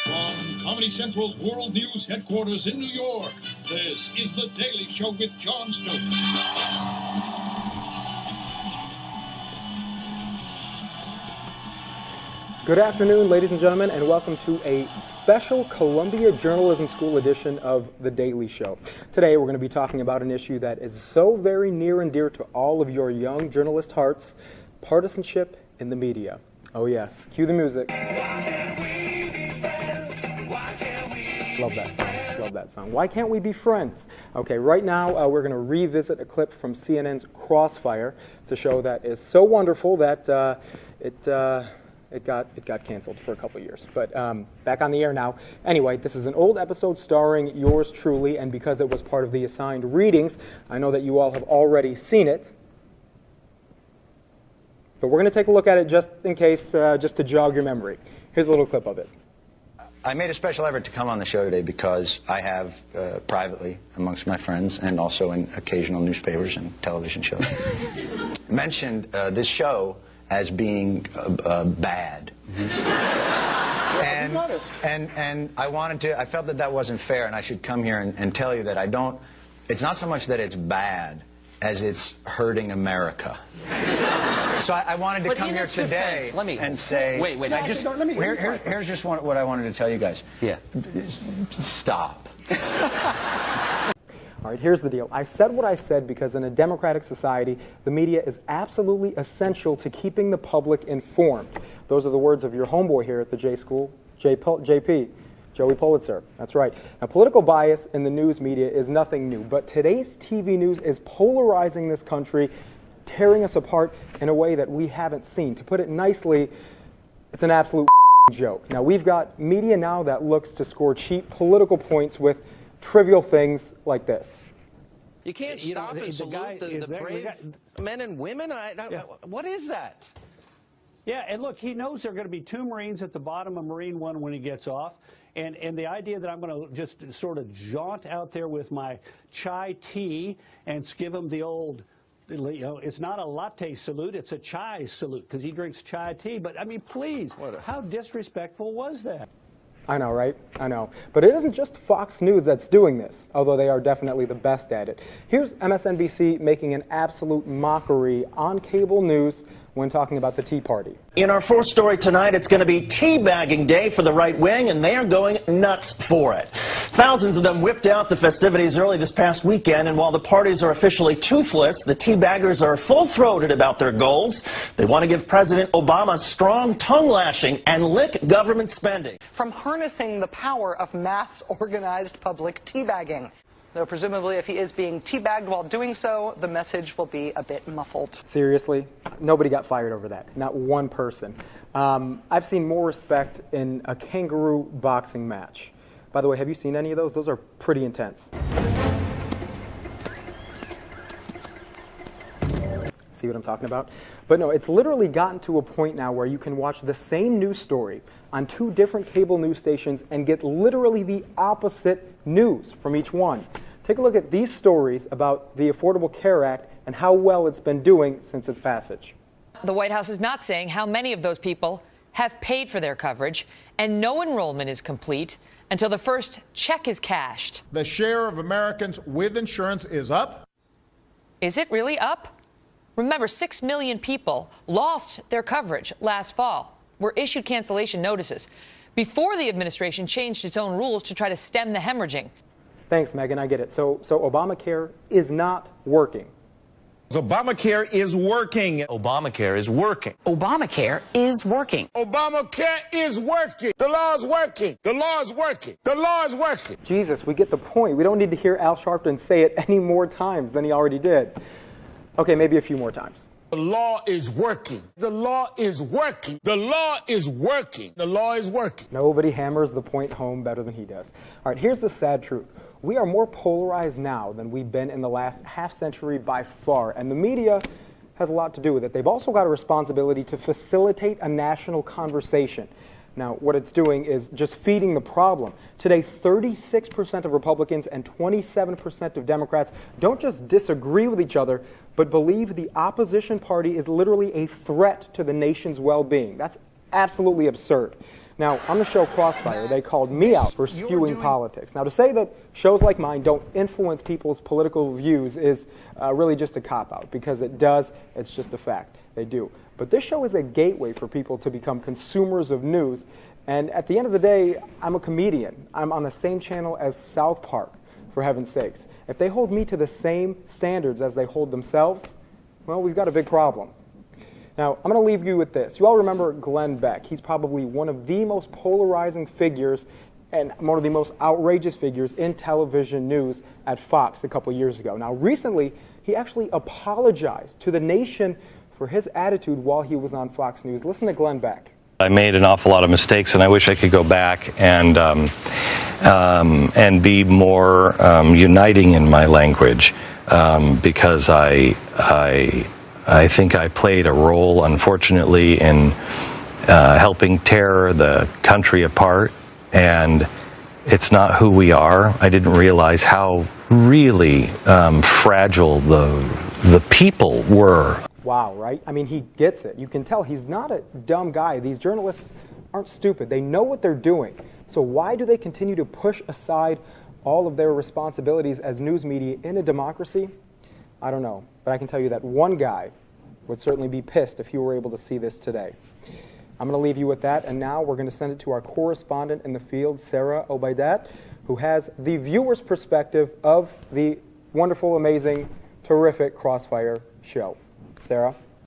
From Comedy Central's World News headquarters in New York, this is The Daily Show with Jon Stewart. Good afternoon, ladies and gentlemen, and welcome to a special Columbia Journalism School edition of The Daily Show. Today, we're going to be talking about an issue that is so very near and dear to all of your young journalist hearts: partisanship in the media. Oh yes, cue the music. Love that song. Love that song. Why can't we be friends? Okay, right now we're going to revisit a clip from CNN's Crossfire. It's a show that is so wonderful that it got canceled for a couple years. But back on the air now. Anyway, this is an old episode starring yours truly, and because it was part of the assigned readings, I know that you all have already seen it. But we're going to take a look at it just in case, just to jog your memory. Here's a little clip of it. I made a special effort to come on the show today because I have privately, amongst my friends, and also in occasional newspapers and television shows, mentioned this show as being bad. And I wanted to, I felt that that wasn't fair, and I should come here and tell you that I don't, it's not so much that it's bad as it's hurting America. So I wanted to come here today and say, wait. Here's just what I wanted to tell you guys. Yeah. Stop. All right, here's the deal. I said what I said because in a democratic society, the media is absolutely essential to keeping the public informed. Those are the words of your homeboy here at the J School, JP, Joey Pulitzer. That's right. Now, political bias in the news media is nothing new, but today's TV news is polarizing this country, tearing us apart in a way that we haven't seen. To put it nicely, it's an absolute joke. Now, we've got media now that looks to score cheap political points with trivial things like this. You can't stop and salute the brave men and women? What is that? Yeah, and look, he knows there are going to be two Marines at the bottom of Marine One when he gets off. And the idea that I'm going to just sort of jaunt out there with my chai tea and give him the old, it's not a latte salute, it's a chai salute, because he drinks chai tea. But, I mean, please, how disrespectful was that? I know, right? I know. But it isn't just Fox News that's doing this, although they are definitely the best at it. Here's MSNBC making an absolute mockery on cable news when talking about the Tea Party. In our fourth story tonight, it's going to be teabagging day for the right wing, and they are going nuts for it. Thousands of them whipped out the festivities early this past weekend, and while the parties are officially toothless, the teabaggers are full-throated about their goals. They want to give President Obama strong tongue-lashing and lick government spending. From harnessing the power of mass organized public teabagging. Though presumably if he is being teabagged while doing so, the message will be a bit muffled. Seriously? Nobody got fired over that. Not one person. I've seen more respect in a kangaroo boxing match. By the way, have you seen any of those? Those are pretty intense. See what I'm talking about? But no, it's literally gotten to a point now where you can watch the same news story on two different cable news stations and get literally the opposite news from each one. Take a look at these stories about the Affordable Care Act and how well it's been doing since its passage. The White House is not saying how many of those people have paid for their coverage, and no enrollment is complete until the first check is cashed. The share of Americans with insurance is up. Is it really up? Remember, 6 million people lost their coverage last fall, were issued cancellation notices before the administration changed its own rules to try to stem the hemorrhaging. Thanks, Megan. I get it. So Obamacare is not working. Obamacare is working. Obamacare is working. Obamacare is working. Obamacare is working. The law is working. The law is working. The law is working. Jesus, we get the point. We don't need to hear Al Sharpton say it any more times than he already did. Okay, maybe a few more times. The law is working. The law is working. The law is working. The law is working. Nobody hammers the point home better than he does. All right, here's the sad truth. We are more polarized now than we've been in the last half century by far, and the media has a lot to do with it. They've also got a responsibility to facilitate a national conversation. Now, what it's doing is just feeding the problem. Today, 36% of Republicans and 27% of Democrats don't just disagree with each other, but believe the opposition party is literally a threat to the nation's well-being. That's absolutely absurd. Now, on the show Crossfire, they called me out for skewing politics. Now, to say that shows like mine don't influence people's political views is really just a cop-out, because it does. It's just a fact. They do. But this show is a gateway for people to become consumers of news. And at the end of the day, I'm a comedian. I'm on the same channel as South Park, for heaven's sakes. If they hold me to the same standards as they hold themselves, well, we've got a big problem. Now, I'm going to leave you with this. You all remember Glenn Beck. He's probably one of the most polarizing figures and one of the most outrageous figures in television news at Fox a couple years ago. Now, recently, he actually apologized to the nation for his attitude while he was on Fox News. Listen to Glenn Beck. I made an awful lot of mistakes, and I wish I could go back and be more uniting in my language, because I think I played a role, unfortunately, in helping tear the country apart, and it's not who we are. I didn't realize how really fragile the people were. Wow, right? I mean, he gets it. You can tell he's not a dumb guy. These journalists aren't stupid. They know what they're doing. So why do they continue to push aside all of their responsibilities as news media in a democracy? I don't know. But I can tell you that one guy would certainly be pissed if he were able to see this today. I'm going to leave you with that, and now we're going to send it to our correspondent in the field, Sarah Obaidat, who has the viewer's perspective of the wonderful, amazing, terrific Crossfire show. Sarah?